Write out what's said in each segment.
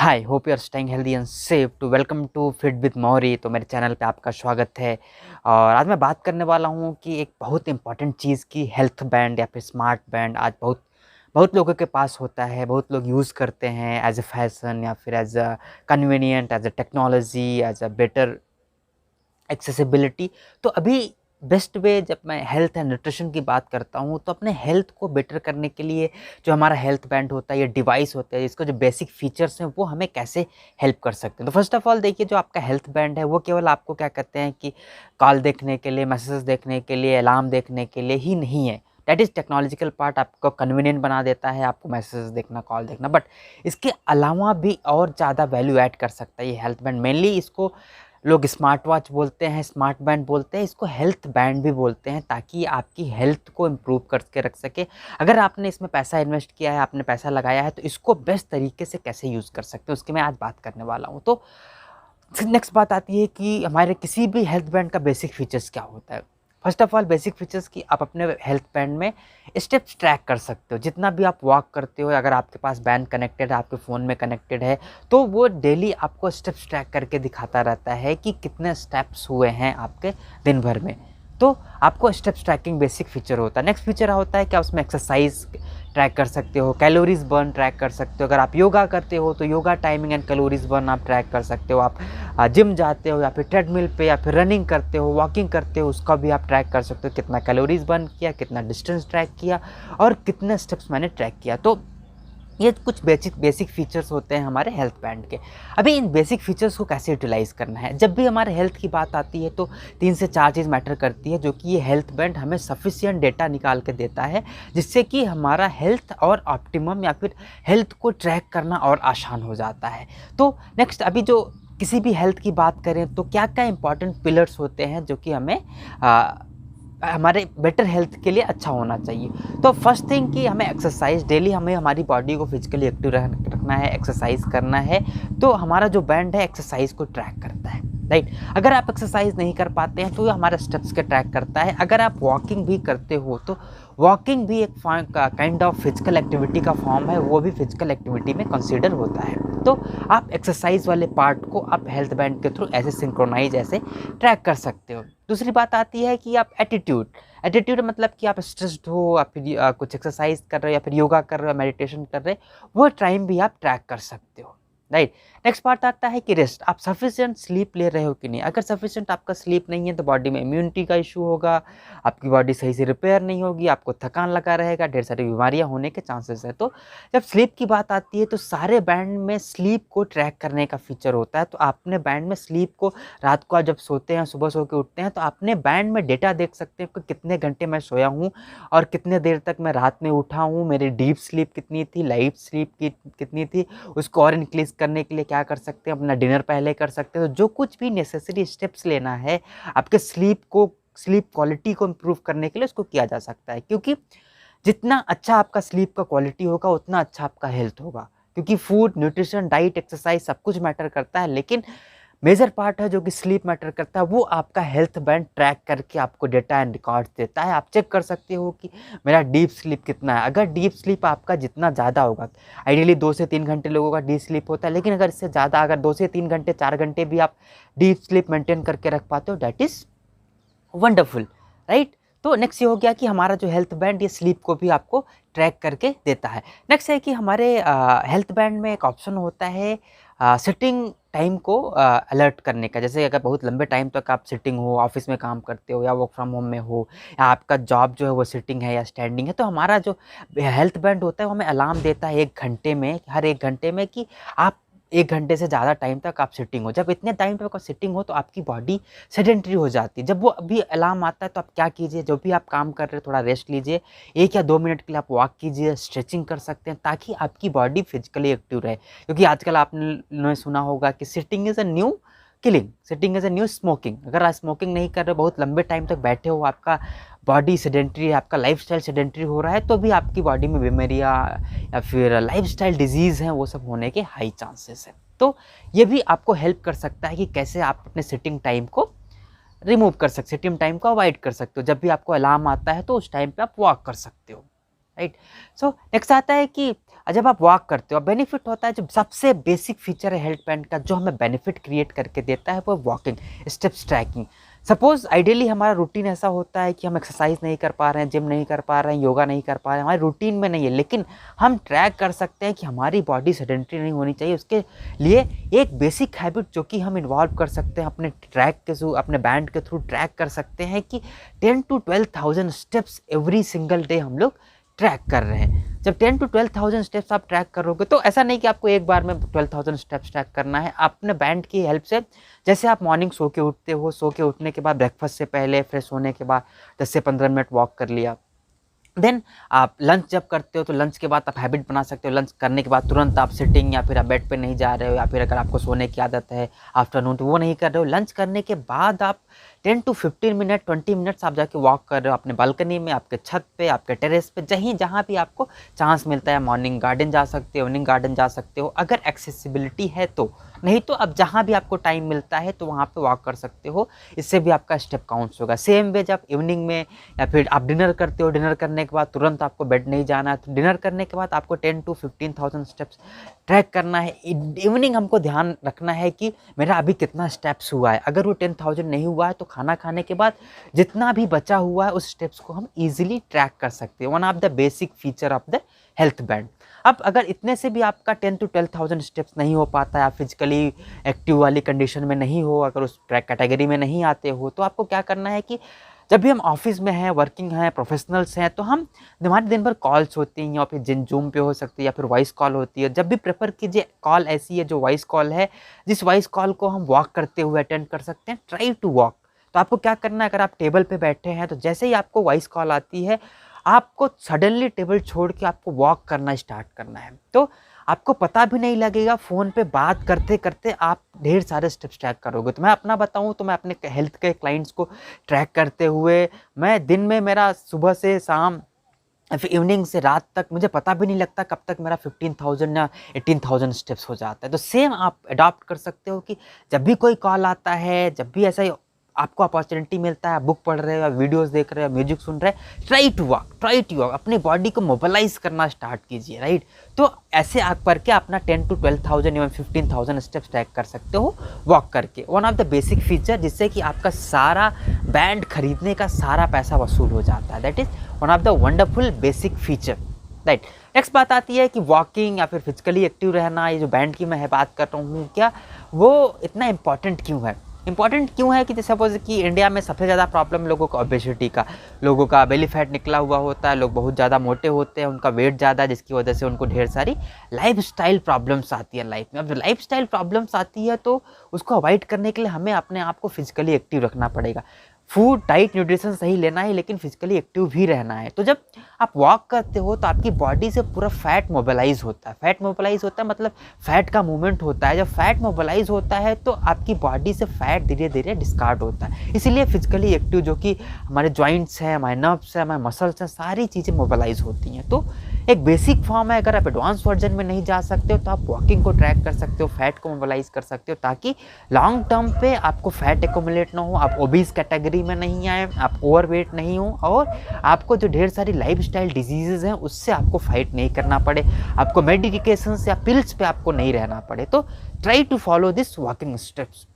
Hi, hope you are staying healthy and safe to welcome to fit with Mauri. तो मेरे channel पे आपका स्वागत है। और आज मैं बात करने वाला हूँ कि एक बहुत इंपॉर्टेंट चीज़ की हेल्थ बैंड या फिर स्मार्ट बैंड आज बहुत बहुत लोगों के पास होता है। बहुत लोग यूज़ करते हैं एज अ फैशन या फिर as a convenient, as a technology, as a better accessibility. तो अभी बेस्ट वे जब मैं हेल्थ एंड न्यूट्रिशन की बात करता हूँ तो अपने हेल्थ को बेटर करने के लिए जो हमारा हेल्थ बैंड होता है, ये डिवाइस होता है, इसका जो बेसिक फीचर्स हैं वो हमें कैसे हेल्प कर सकते हैं। तो फर्स्ट ऑफ ऑल देखिए, जो आपका हेल्थ बैंड है वो केवल आपको क्या कहते हैं कि कॉल देखने के लिए, मैसेजेस देखने के लिए, अलार्म देखने के लिए ही नहीं है। दैट इज़ टेक्नोलॉजिकल पार्ट, आपको कन्वीनियंट बना देता है आपको मैसेजेस देखना, कॉल देखना, बट इसके अलावा भी और ज़्यादा वैल्यू ऐड कर सकता है ये हेल्थ बैंड। मेनली इसको लोग स्मार्ट वॉच बोलते हैं, स्मार्ट बैंड बोलते हैं, इसको हेल्थ बैंड भी बोलते हैं, ताकि आपकी हेल्थ को इम्प्रूव करके रख सके। अगर आपने इसमें पैसा इन्वेस्ट किया है, आपने पैसा लगाया है, तो इसको बेस्ट तरीके से कैसे यूज़ कर सकते हैं उसकी मैं आज बात करने वाला हूँ। तो नेक्स्ट बात आती है कि हमारे किसी भी हेल्थ बैंड का बेसिक फीचर्स क्या होता है। First of all basic features कि आप अपने हेल्थ बैंड में स्टेप्स ट्रैक कर सकते हो। जितना भी आप वॉक करते हो, अगर आपके पास बैंड कनेक्टेड है, आपके फ़ोन में कनेक्टेड है, तो वो डेली आपको स्टेप्स ट्रैक करके दिखाता रहता है कि कितने स्टेप्स हुए हैं आपके दिन भर में। तो आपको स्टेप्स ट्रैकिंग बेसिक फीचर होता है। नेक्स्ट फीचर होता है कि आप उसमें एक्सरसाइज ट्रैक कर सकते हो, कैलोरीज बर्न ट्रैक कर सकते हो। अगर आप योगा करते हो तो yoga timing and calories burn आप ट्रैक कर सकते हो। आप जिम जाते हो या फिर ट्रेडमिल पे या फिर रनिंग करते हो, वॉकिंग करते हो, उसका भी आप ट्रैक कर सकते हो, कितना कैलोरीज बर्न किया, कितना डिस्टेंस ट्रैक किया और कितने स्टेप्स मैंने ट्रैक किया। तो ये कुछ बेसिक फीचर्स होते हैं हमारे हेल्थ बैंड के। अभी इन बेसिक फीचर्स को कैसे यूटिलाइज़ करना है। जब भी हमारे हेल्थ की बात आती है तो 3 से 4 चीज़ मैटर करती है, जो कि ये हेल्थ बैंड हमें सफिशिएंट डेटा निकाल के देता है, जिससे कि हमारा हेल्थ और ऑप्टिमम या फिर हेल्थ को ट्रैक करना और आसान हो जाता है। तो नेक्स्ट, अभी जो किसी भी हेल्थ की बात करें तो क्या-क्या इंपॉर्टेंट पिलर्स होते हैं जो कि हमें हमारे बेटर हेल्थ के लिए अच्छा होना चाहिए। तो फर्स्ट थिंग कि हमें एक्सरसाइज डेली, हमें हमारी बॉडी को फिजिकली एक्टिव रखना है, एक्सरसाइज करना है। तो हमारा जो बैंड है एक्सरसाइज को ट्रैक करता है, राइट। अगर आप एक्सरसाइज नहीं कर पाते हैं तो ये हमारे स्टेप्स के ट्रैक करता है। अगर आप वॉकिंग भी करते हो तो वॉकिंग भी एक काइंड ऑफ फिजिकल एक्टिविटी का फॉर्म है, वो भी फिजिकल एक्टिविटी में कंसीडर होता है। तो आप एक्सरसाइज वाले पार्ट को आप हेल्थ बैंड के थ्रू ऐसे सिंक्रोनाइज, ऐसे ट्रैक कर सकते हो। दूसरी बात आती है कि आप एटीट्यूड एटीट्यूड मतलब कि आप स्ट्रेस्ड हो या फिर कुछ एक्सरसाइज कर रहे हो या फिर योगा कर रहे हो, मेडिटेशन कर रहे हो, वो टाइम भी आप ट्रैक कर सकते हो, राइट। नेक्स्ट पार्ट आता है कि रेस्ट, आप सफिशिएंट स्लीप ले रहे हो कि नहीं। अगर सफिशिएंट आपका स्लीप नहीं है तो बॉडी में इम्यूनिटी का इशू होगा, आपकी बॉडी सही से रिपेयर नहीं होगी, आपको थकान लगा रहेगा, ढेर सारी बीमारियां होने के चांसेस है। तो जब स्लीप की बात आती है तो सारे बैंड में स्लीप को ट्रैक करने का फीचर होता है। तो आपने बैंड में स्लीप को, रात को आप जब सोते हैं, सुबह सो के उठते हैं, तो आपने बैंड में डेटा देख सकते हैं कि कितने घंटे मैं सोया हूँ और कितने देर तक मैं रात में उठा हूँ, मेरी डीप स्लीप कितनी थी, लाइट स्लीप कितनी थी। उसको और इंक्रीज करने के लिए क्या कर सकते हैं, अपना डिनर पहले कर सकते हैं। तो जो कुछ भी नेसेसरी स्टेप्स लेना है आपके स्लीप क्वालिटी को इम्प्रूव करने के लिए, उसको किया जा सकता है। क्योंकि जितना अच्छा आपका स्लीप का क्वालिटी होगा उतना अच्छा आपका हेल्थ होगा। क्योंकि फूड, न्यूट्रिशन, डाइट, एक्सरसाइज सब कुछ मैटर करता है, लेकिन मेजर पार्ट है जो कि स्लीप मैटर करता है, वो आपका हेल्थ बैंड ट्रैक करके आपको डेटा एंड रिकॉर्ड्स देता है। आप चेक कर सकते हो कि मेरा डीप स्लीप कितना है। अगर डीप स्लीप आपका जितना ज़्यादा होगा, आइडियली 2 से 3 घंटे लोगों का डीप स्लीप होता है, लेकिन अगर इससे ज़्यादा, अगर 2 से 3 घंटे, 4 घंटे भी आप डीप स्लीप मेंटेन करके रख पाते हो, दैट इज़ वंडरफुल, राइट। तो नेक्स्ट ये हो गया कि हमारा जो हेल्थ बैंड ये स्लीप को भी आपको ट्रैक करके देता है। नेक्स्ट है कि हमारे हेल्थ बैंड में एक ऑप्शन होता है सिटिंग टाइम को अलर्ट करने का। जैसे अगर बहुत लंबे टाइम तक आप सिटिंग हो, ऑफिस में काम करते हो या वर्क फ्रॉम होम में हो, या आपका जॉब जो है वो सिटिंग है या स्टैंडिंग है, तो हमारा जो हेल्थ बैंड होता है वो हमें अलार्म देता है 1 घंटे में, हर 1 घंटे में, कि आप 1 घंटे से ज़्यादा टाइम तक आप सिटिंग हो। जब इतने टाइम तक आप सिटिंग हो तो आपकी बॉडी सेडेंटरी हो जाती है। जब वो अभी अलार्म आता है तो आप क्या कीजिए, जो भी आप काम कर रहे हो थोड़ा रेस्ट लीजिए, 1 या 2 मिनट के लिए आप वॉक कीजिए, स्ट्रेचिंग कर सकते हैं, ताकि आपकी बॉडी फिजिकली एक्टिव रहे। क्योंकि आजकल आपने सुना होगा कि sitting is a new killing, sitting is a new smoking. अगर आप स्मोकिंग नहीं कर रहे, बहुत लंबे टाइम तक बैठे हो, आपका बॉडी सेडेंटरी है, आपका लाइफस्टाइल सेडेंटरी हो रहा है, तो भी आपकी बॉडी में बीमारियाँ या फिर लाइफस्टाइल डिजीज़ हैं, वो सब होने के हाई चांसेस हैं। तो ये भी आपको हेल्प कर सकता है कि कैसे आप अपने सिटिंग टाइम को रिमूव कर सकते, सिटिंग टाइम को अवॉइड कर सकते हो। जब भी आपको अलार्म आता है तो उस टाइम पे आप वॉक कर सकते हो, राइट। सो नेक्स्ट आता है कि जब आप वॉक करते हो बेनिफिट होता है, जो सबसे बेसिक फीचर है हेल्थ बैंड का जो हमें बेनिफिट क्रिएट करके देता है वो walking, steps tracking. Suppose ideally हमारा रूटीन ऐसा होता है कि हम एक्सरसाइज नहीं कर पा रहे हैं, जिम नहीं कर पा रहे हैं, योगा नहीं कर पा रहे हैं, हमारे रूटीन में नहीं है, लेकिन हम ट्रैक कर सकते हैं कि हमारी बॉडी सेडेंटरी नहीं होनी चाहिए। उसके लिए एक बेसिक हैबिट जो कि हम इन्वॉल्व कर सकते हैं अपने ट्रैक के थ्रू, अपने बैंड के थ्रू ट्रैक कर सकते हैं कि 10 to 12,000 steps every single day हम लोग ट्रैक कर रहे हैं। जब 10 to 12,000 स्टेप्स आप ट्रैक करोगे तो ऐसा नहीं कि आपको एक बार में 12,000 स्टेप्स ट्रैक करना है, अपने बैंड की हेल्प से। जैसे आप मॉर्निंग सो के उठते हो, सो के उठने के बाद ब्रेकफास्ट से पहले फ्रेश होने के बाद 10 से 15 मिनट वॉक कर लिया। देन आप लंच जब करते हो तो लंच के बाद आप हैबिट बना सकते हो, लंच करने के बाद तुरंत आप सिटिंग या फिर आप बेड पे नहीं जा रहे हो, या फिर अगर आपको सोने की आदत है आफ्टरनून तो वो नहीं कर रहे हो। लंच करने के बाद आप 10 to 15 मिनट 20 मिनट्स आप जाके वॉक कर रहे हो अपने बालकनी में, आपके छत पे, आपके टेरेस पे, जहाँ भी आपको चांस मिलता है। मॉर्निंग गार्डन जा सकते हो, इवनिंग गार्डन जा सकते हो अगर एक्सेसिबिलिटी है तो, नहीं तो अब जहाँ भी आपको टाइम मिलता है तो वहाँ पे वॉक कर सकते हो। इससे भी आपका स्टेप काउंट्स होगा। सेम वे जब इवनिंग में या फिर आप डिनर करते हो, डिनर करने के बाद तुरंत आपको बेड नहीं जाना है, तो डिनर करने के बाद आपको 10 to 15,000 स्टेप्स ट्रैक करना है। इवनिंग हमको ध्यान रखना है कि मेरा अभी कितना स्टेप्स हुआ है। अगर वो 10,000 नहीं हुआ है तो खाना खाने के बाद जितना भी बचा हुआ है उस स्टेप्स को हम ईजिली ट्रैक कर सकते हैं। One of the basic feature of the health band. अब अगर इतने से भी आपका 10 to 12,000 स्टेप्स नहीं हो पाता है, आप फिजिकली एक्टिव वाली कंडीशन में नहीं हो, अगर उस ट्रैक कैटेगरी में नहीं आते हो, तो आपको क्या करना है कि जब भी हम ऑफिस में हैं, वर्किंग हैं, प्रोफेशनल्स हैं, तो हमारे दिन भर कॉल्स होती हैं, या फिर जूम पे हो सकती है, या फिर वॉइस कॉल होती है। जब भी प्रेफर कीजिए कॉल ऐसी है जो वॉइस कॉल है, जिस वॉइस कॉल को हम वॉक करते हुए अटेंड कर सकते हैं। Try to walk. तो आपको क्या करना है, अगर आप टेबल पे बैठे हैं तो जैसे ही आपको वॉइस कॉल आती है, आपको सडनली टेबल छोड़ के आपको वॉक करना स्टार्ट करना है। तो आपको पता भी नहीं लगेगा, फ़ोन पे बात करते करते आप ढेर सारे स्टेप्स ट्रैक करोगे। तो मैं अपना बताऊं तो मैं अपने हेल्थ के क्लाइंट्स को ट्रैक करते हुए, मैं दिन में मेरा सुबह से शाम फिर इवनिंग से रात तक मुझे पता भी नहीं लगता कब तक मेरा 15,000 या 18,000 स्टेप्स हो जाता है। तो सेम आप अडॉप्ट कर सकते हो कि जब भी कोई कॉल आता है, जब भी ऐसा आपको अपॉर्चुनिटी मिलता है, आप बुक पढ़ रहे हो, वीडियोस देख रहे हो, म्यूजिक सुन रहे हैं, ट्राई टू वॉक, अपनी बॉडी को मोबिलाइज करना स्टार्ट कीजिए, राइट। तो ऐसे आप करके अपना 10 to 12,000 या 15,000 स्टेप्स ट्रैक कर सकते हो वॉक करके। One of the basic feature जिससे कि आपका सारा बैंड खरीदने का सारा पैसा वसूल हो जाता है। That is one of the wonderful basic feature, right. Next बात आती है कि वॉकिंग या फिर फिजिकली एक्टिव रहना, ये जो बैंड की मैं बात कर रहा हूँ, क्या वो इतना इंपॉर्टेंट क्यों है? इंपॉर्टेंट क्यों है कि जैसे सपोज कि इंडिया में सबसे ज़्यादा प्रॉब्लम लोगों को ओबेसिटी का, लोगों का बेली फैट निकला हुआ होता है, लोग बहुत ज़्यादा मोटे होते हैं, उनका वेट ज़्यादा है, जिसकी वजह से उनको ढेर सारी लाइफस्टाइल प्रॉब्लम्स आती है लाइफ में। अब लाइफस्टाइल प्रॉब्लम्स आती है तो उसको अवॉइड करने के लिए हमें अपने आप को फिजिकली एक्टिव रखना पड़ेगा। फूड, डाइट, न्यूट्रिशन सही लेना है, लेकिन फिजिकली एक्टिव भी रहना है। तो जब आप वॉक करते हो तो आपकी बॉडी से पूरा फैट मोबिलाइज होता है। फैट मोबिलाइज होता है मतलब फैट का मूवमेंट होता है। जब फैट मोबिलाइज होता है तो आपकी बॉडी से फैट धीरे धीरे डिस्कार्ड होता है। इसीलिए फिजिकली एक्टिव, जो कि हमारे जॉइंट्स हैं, हमारे नर्व्स हैं, हमारे मसल्स हैं, सारी चीज़ें मोबिलाइज होती हैं। तो एक बेसिक फॉर्म है। अगर आप एडवांस वर्जन में नहीं जा सकते हो तो आप वॉकिंग को ट्रैक कर सकते हो, फैट को मोबिलाइज कर सकते हो, ताकि लॉन्ग टर्म पे आपको फैट एक्यूमुलेट ना हो, आप ओबीस कैटेगरी में नहीं आए, आप ओवरवेट नहीं हो, और आपको जो ढेर सारी लाइफस्टाइल डिजीजेज हैं उससे आपको फाइट नहीं करना पड़े, आपको मेडिकेशंस या पिल्स पे आपको नहीं रहना पड़े। तो try to follow this walking steps.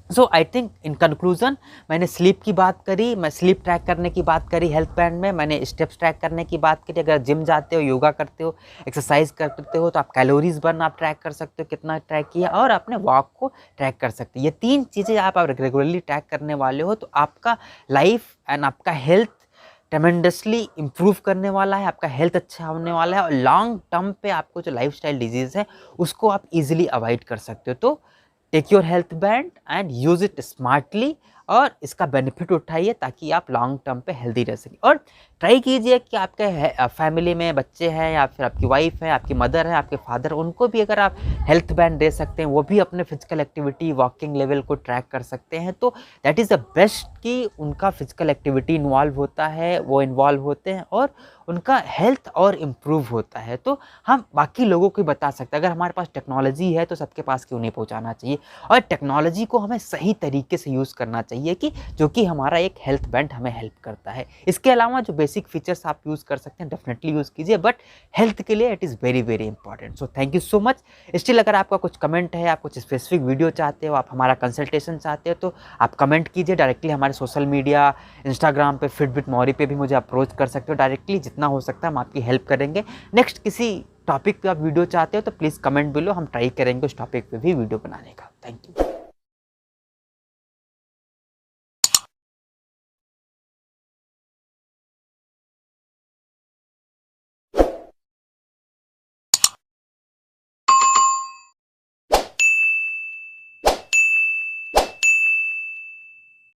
So I think in conclusion मैंने स्लीप की बात करी, मैं स्लीप ट्रैक करने की बात करी हेल्थ बैंड में, मैंने स्टेप्स ट्रैक करने की बात करी। अगर जिम जाते हो, योगा करते हो, एक्सरसाइज करते हो तो आप कैलोरीज बर्न आप ट्रैक कर सकते हो, कितना ट्रैक किया, और अपने वॉक को ट्रैक कर सकते हो। ये तीन चीज़ें आप रेगुलरली ट्रैक करने वाले हो तो आपका लाइफ एंड आपका हेल्थ ट्रेमेंडसली इम्प्रूव करने वाला है, आपका हेल्थ अच्छा होने वाला है, और लॉन्ग टर्म पे आपको जो लाइफस्टाइल डिजीज़ है उसको आप इजीली अवॉइड कर सकते हो। तो take your health band and use it smartly, और इसका बेनिफिट उठाइए ताकि आप लॉन्ग टर्म पे हेल्दी रह सकें। और ट्राई कीजिए कि आपके फैमिली में बच्चे हैं, या फिर आपकी वाइफ है, आपकी मदर है, आपके फादर, उनको भी अगर आप हेल्थ बैंड दे सकते हैं, वो भी अपने फिजिकल एक्टिविटी, वॉकिंग लेवल को ट्रैक कर सकते हैं, तो दैट इज़ द बेस्ट कि उनका फिजिकल एक्टिविटी इन्वॉल्व होता है, वो इन्वॉल्व होते हैं, और उनका हेल्थ और इम्प्रूव होता है। तो हम बाकी लोगों को बता सकते हैं, अगर हमारे पास टेक्नोलॉजी है तो सबके पास क्यों नहीं पहुंचाना चाहिए, और टेक्नोलॉजी को हमें सही तरीके से यूज़ करना चाहिए। चाहिए कि जो कि हमारा एक हेल्थ बैंड हमें हेल्प करता है। इसके अलावा जो बेसिक फीचर्स आप यूज़ कर सकते हैं डेफिनेटली यूज़ कीजिए, बट हेल्थ के लिए it is very very important. So thank you so much. Still अगर आपका कुछ कमेंट है, आप कुछ स्पेसिफिक वीडियो चाहते हो, आप हमारा कंसल्टेशन चाहते हो, तो आप कमेंट कीजिए डायरेक्टली हमारे सोशल मीडिया इंस्टाग्राम पे फिट विद मौरी पे भी मुझे अप्रोच कर सकते हो डायरेक्टली। जितना हो सकता है हम आपकी हेल्प करेंगे। नेक्स्ट किसी टॉपिक पे आप वीडियो चाहते हो तो प्लीज़ कमेंट बिलो, हम ट्राई करेंगे उस टॉपिक पे भी वीडियो बनाने का। Thank you.